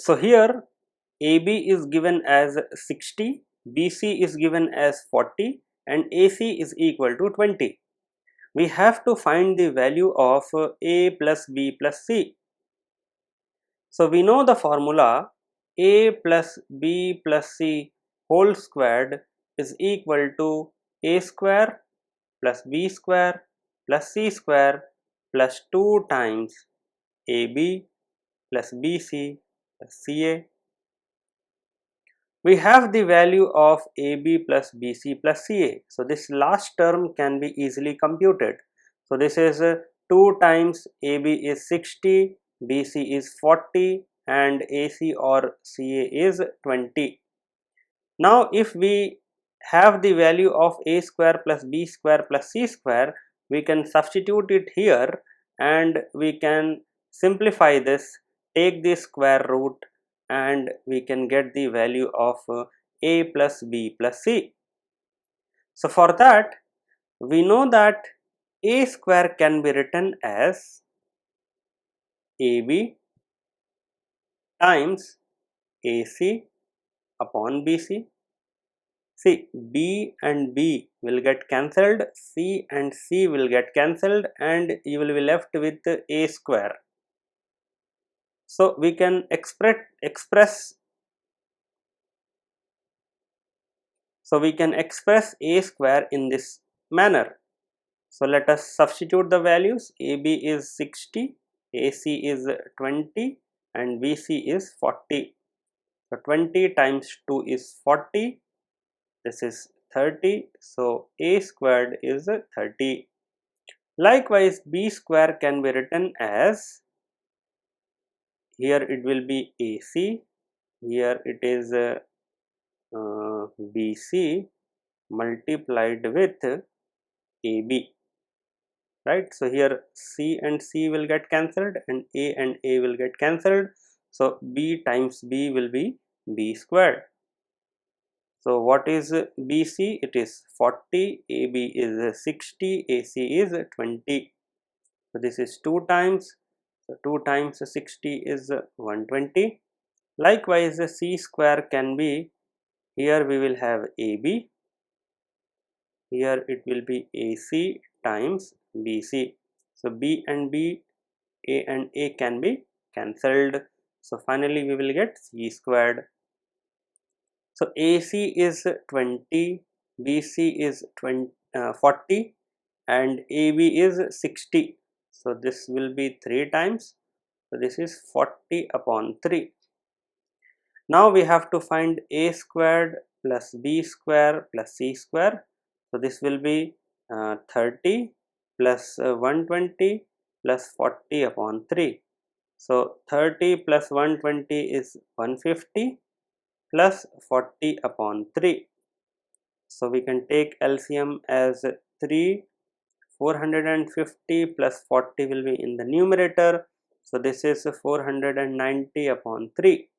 So here AB is given as 60, BC is given as 40 and AC is equal to 20. We have to find the value of A plus B plus C. So we know the formula A plus B plus C whole squared is equal to A square plus B square plus C square plus 2 times AB plus BC plus CA. We have the value of AB plus BC plus CA. So this last term can be easily computed. So this is 2 times AB is 60, BC is 40 and AC or CA is 20. Now if we have the value of A square plus B square plus C square, we can substitute it here and we can simplify this, take the square root and we can get the value of A plus B plus C. So for that we know that A square can be written as AB times AC upon BC. See, B and B will get cancelled, C and C will get cancelled and you will be left with A square. So we can express A square in this manner. So let us substitute the values. AB is 60, AC is 20 and BC is 40. So 20 times 2 is 40. This is 30. So A squared is 30. Likewise, B square can be written as, here it will be AC, here it is BC multiplied with AB, right? So here C and C will get cancelled and A will get cancelled. So B times B will be B squared. So what is BC? It is 40, AB is 60, AC is 20. So this is 2 times. So 2 times 60 is 120. Likewise, the C square can be, here we will have AB, here it will be AC times BC. So B and B, A and A can be cancelled. So finally we will get C squared. So AC is 20, BC is 40 and AB is 60. So this will be 3 times. So this is 40 upon 3. Now we have to find A squared plus B square plus C square. So this will be 30 plus 120 plus 40 upon 3. So 30 plus 120 is 150 plus 40 upon 3. So we can take LCM as 3, 450 plus 40 will be in the numerator. So this is 490 upon 3.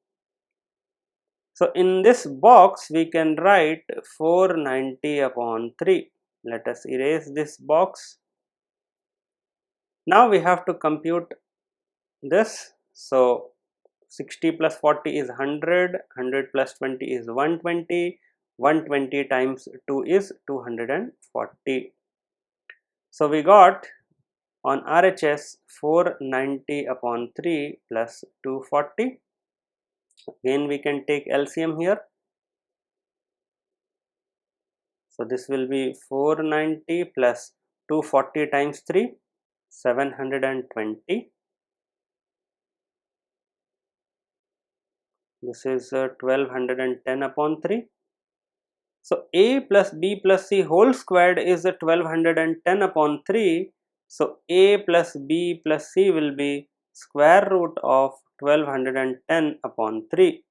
So in this box we can write 490 upon 3. Let us erase this box. Now we have to compute this. So 60 plus 40 is 100, 100 plus 20 is 120, 120 times 2 is 240. So we got on RHS 490 upon 3 plus 240. Again we can take LCM here. So this will be 490 plus 240 times 3, 720. This is 1210 upon 3. So A plus B plus C whole squared is 1210 upon 3. So A plus B plus C will be square root of 1210 upon 3.